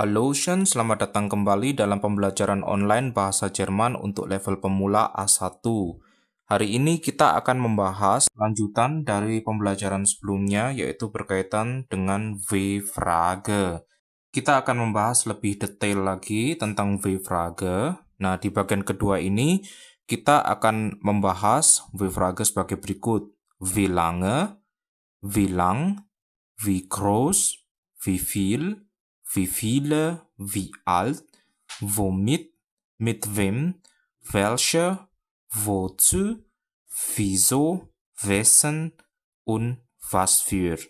Halo Shen, selamat datang kembali dalam pembelajaran online bahasa Jerman untuk level pemula A1. Hari ini kita akan membahas lanjutan dari pembelajaran sebelumnya, yaitu berkaitan dengan W-Frage. Kita akan membahas lebih detail lagi tentang W-Frage. Nah, di bagian kedua ini, kita akan membahas W-Frage sebagai berikut. Wie lange, wie lang, wie groß, wie viel, wie viele, wie alt, womit, mit wem, welche, wozu, wieso, wessen, und was für.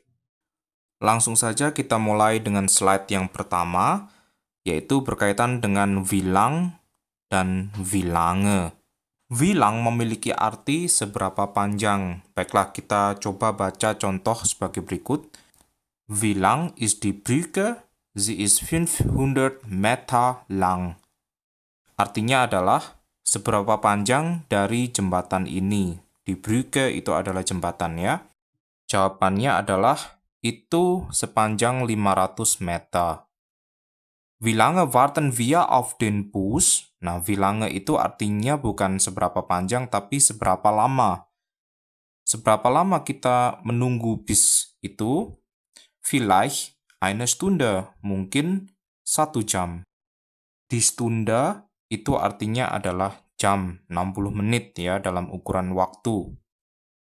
Langsung saja kita mulai dengan slide yang pertama, yaitu berkaitan dengan wie lang dan wie lange. Wie lang memiliki arti seberapa panjang. Baiklah, kita coba baca contoh sebagai berikut. Wie lang ist die Brücke? Sie ist 500 Meter lang. Artinya adalah seberapa panjang dari jembatan ini. Die Brücke itu adalah jembatan ya. Jawabannya adalah itu sepanjang 500 meter. Wie lange warten wir auf den Bus? Nah, wie lange itu artinya bukan seberapa panjang, tapi seberapa lama. Seberapa lama kita menunggu bis itu? Vielleicht eine Stunde, mungkin 1 jam. Die Stunde itu artinya adalah jam, 60 menit ya dalam ukuran waktu.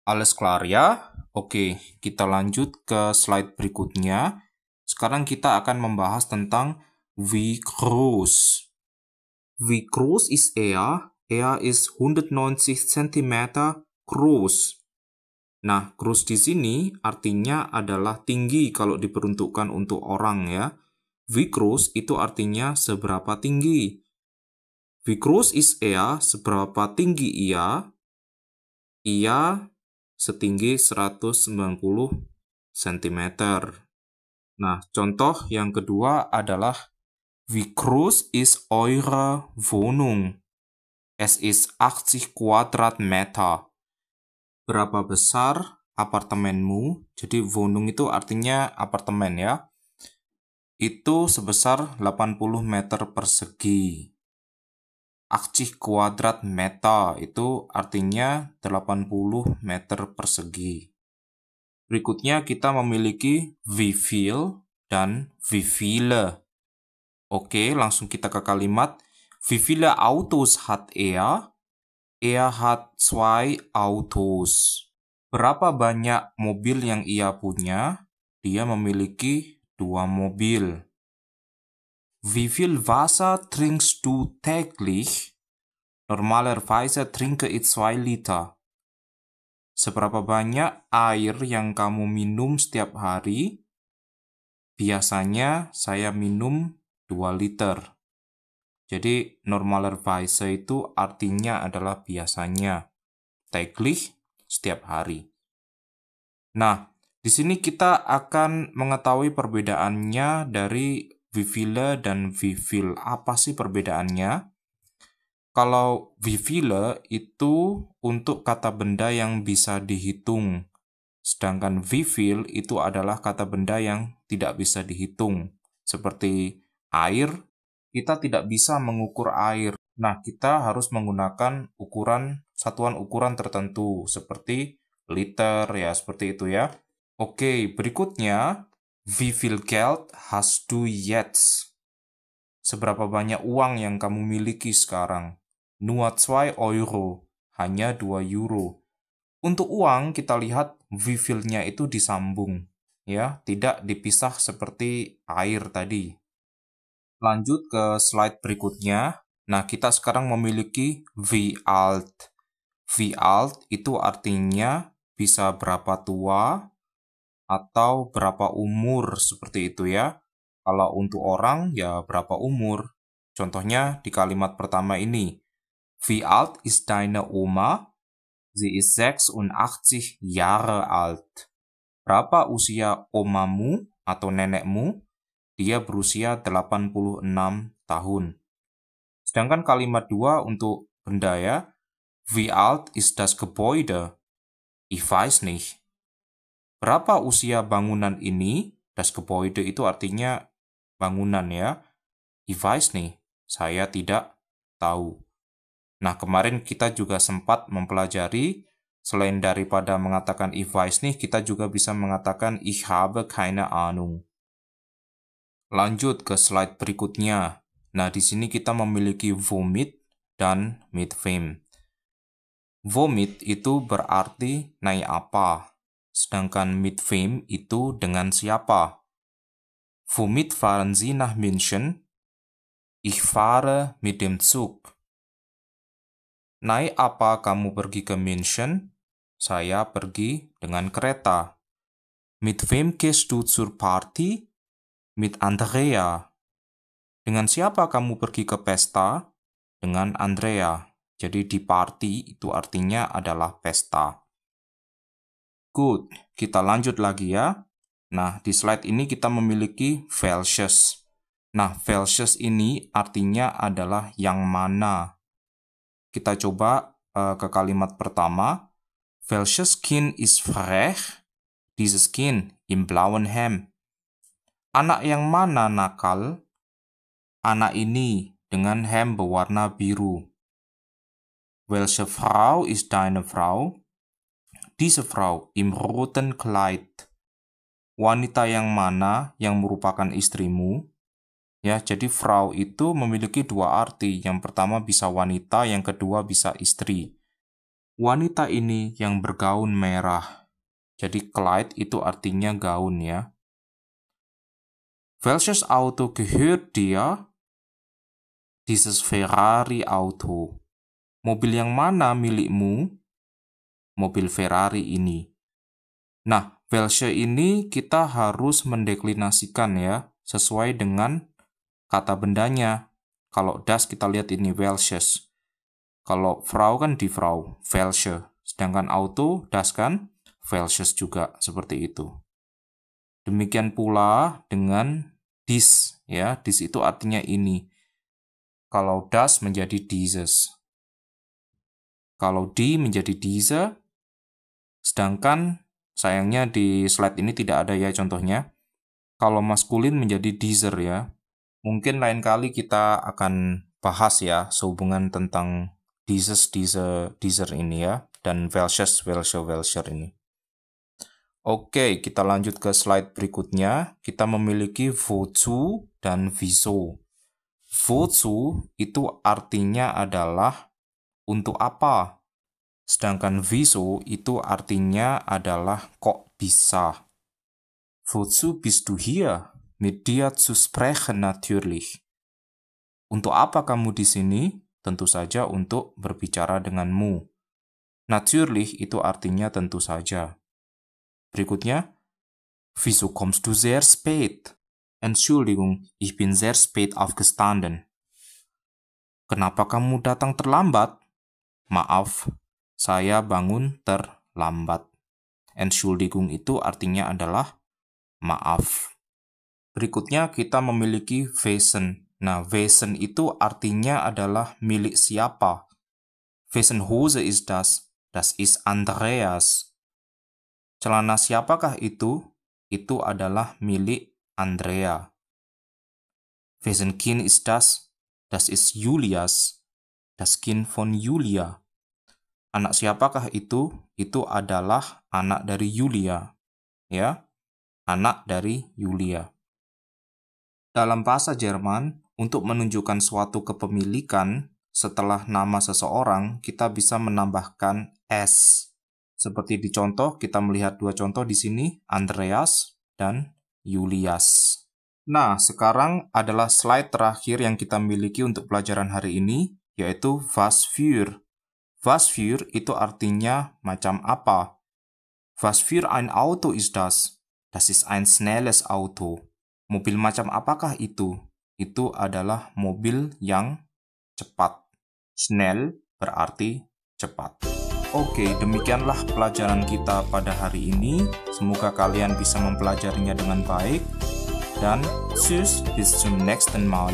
Alles klar ya? Oke, kita lanjut ke slide berikutnya. Sekarang kita akan membahas tentang wie groß. Wie groß ist er? Er ist 190 cm groß. Nah, groß di sini artinya adalah tinggi kalau diperuntukkan untuk orang ya. Wie groß itu artinya seberapa tinggi. Wie groß ist er? Seberapa tinggi ia? Ia setinggi 190 cm. Nah, contoh yang kedua adalah wie groß ist eure Wohnung? Es ist 80 Quadratmeter. Berapa besar apartemenmu? Jadi Wohnung itu artinya apartemen ya. Itu sebesar 80 meter persegi. 80 Quadratmeter itu artinya 80 meter persegi. Berikutnya kita memiliki wie viel dan wie viele. Oke, langsung kita ke kalimat. Wie viele Autos hat er? Er hat 2 Autos. Berapa banyak mobil yang ia punya? Dia memiliki 2 mobil. Wie viel Wasser trinkst du täglich? Normalerweise trinke ich 2 Liter. Seberapa banyak air yang kamu minum setiap hari? Biasanya saya minum 2 liter. Jadi normalerweise itu artinya adalah biasanya. Täglich, setiap hari. Nah, di sini kita akan mengetahui perbedaannya dari wie viele dan wie viel. Apa sih perbedaannya? Kalau wie viele itu untuk kata benda yang bisa dihitung. Sedangkan wie viel itu adalah kata benda yang tidak bisa dihitung. Seperti air, kita tidak bisa mengukur air. Nah, kita harus menggunakan satuan ukuran tertentu, seperti liter, ya, seperti itu ya. Oke, berikutnya, wie viel Geld hast du jetzt? Seberapa banyak uang yang kamu miliki sekarang? Nur 2 Euro, hanya 2 euro. Untuk uang, kita lihat wie viel-nya itu disambung, ya, tidak dipisah seperti air tadi. Lanjut ke slide berikutnya. Nah, kita sekarang memiliki wie alt. Wie alt itu artinya bisa berapa tua atau berapa umur, seperti itu ya. Kalau untuk orang, ya berapa umur. Contohnya di kalimat pertama ini. Wie alt ist deine Oma? Sie ist 86 Jahre alt. Berapa usia omamu atau nenekmu? Dia berusia 86 tahun. Sedangkan kalimat 2 untuk benda ya. Wie alt ist das Gebäude? Ich weiß nicht. Berapa usia bangunan ini? Das Gebäude itu artinya bangunan ya. Ich weiß nicht. Saya tidak tahu. Nah, kemarin kita juga sempat mempelajari, selain daripada mengatakan ich weiß nicht, kita juga bisa mengatakan ich habe keine Ahnung. Lanjut ke slide berikutnya. Nah, di sini kita memiliki womit dan mit wem. Womit itu berarti naik apa, sedangkan mit wem itu dengan siapa. Womit fahren Sie nach München? Ich fahre mit dem Zug. Naik apa kamu pergi ke München? Saya pergi dengan kereta. Mit wem gehst du zur Party? Mit Andrea. Dengan siapa kamu pergi ke pesta? Dengan Andrea. Jadi di party itu artinya adalah pesta. Good, kita lanjut lagi ya. Nah, di slide ini kita memiliki welches. Nah, welches ini artinya adalah yang mana. Kita coba ke kalimat pertama. Welches Kind ist frech? Dieses Kind im blauen Hemd. Anak yang mana nakal? Anak ini dengan hem berwarna biru. Welche Frau ist deine Frau? Diese Frau im roten Kleid. Wanita yang mana yang merupakan istrimu? Ya, jadi Frau itu memiliki dua arti. Yang pertama bisa wanita, yang kedua bisa istri. Wanita ini yang bergaun merah. Jadi Kleid itu artinya gaun ya. Welches Auto gehört dir? Dieses Ferrari Auto. Mobil yang mana milikmu? Mobil Ferrari ini. Nah, welche ini kita harus mendeklinasikan ya, sesuai dengan kata bendanya. Kalau das kita lihat ini welches. Kalau Frau kan die Frau, welche. Sedangkan auto, das kan, welches juga, seperti itu. Demikian pula dengan dies, ya, dies itu artinya ini. Kalau das menjadi dieses. Kalau die menjadi diese, sedangkan sayangnya di slide ini tidak ada ya contohnya. Kalau maskulin menjadi dieser ya. Mungkin lain kali kita akan bahas ya sehubungan tentang dieses, dieser ini ya. Dan welches, welcher ini. Oke, kita lanjut ke slide berikutnya. Kita memiliki wozu dan wieso. Wozu itu artinya adalah untuk apa? Sedangkan wieso itu artinya adalah kok bisa. Wozu bist du hier? Mit dir zu sprechen natürlich. Untuk apa kamu di sini? Tentu saja untuk berbicara denganmu. Natürlich itu artinya tentu saja. Berikutnya, wieso kommst du sehr spät? Entschuldigung, ich bin sehr spät aufgestanden. Kenapa kamu datang terlambat? Maaf, saya bangun terlambat. Entschuldigung itu artinya adalah maaf. Berikutnya kita memiliki Wesen. Nah, Wesen itu artinya adalah milik siapa. Wessen Hose ist das? Das ist Andreas. Celana siapakah itu? Itu adalah milik Andrea. Wessen Kind ist das? Das ist Julias. Das Kind von Julia. Anak siapakah itu? Itu adalah anak dari Julia. Ya, anak dari Julia. Dalam bahasa Jerman, untuk menunjukkan suatu kepemilikan, setelah nama seseorang, kita bisa menambahkan S. Seperti di contoh, kita melihat dua contoh di sini, Andreas dan Julias. Nah, sekarang adalah slide terakhir yang kita miliki untuk pelajaran hari ini, yaitu was für. Was für itu artinya macam apa. Was für ein Auto ist das? Das ist ein schnelles Auto. Mobil macam apakah itu? Itu adalah mobil yang cepat. Schnell berarti cepat. Oke, demikianlah pelajaran kita pada hari ini. Semoga kalian bisa mempelajarinya dengan baik. Dan tschüss, bis zum nächsten Mal.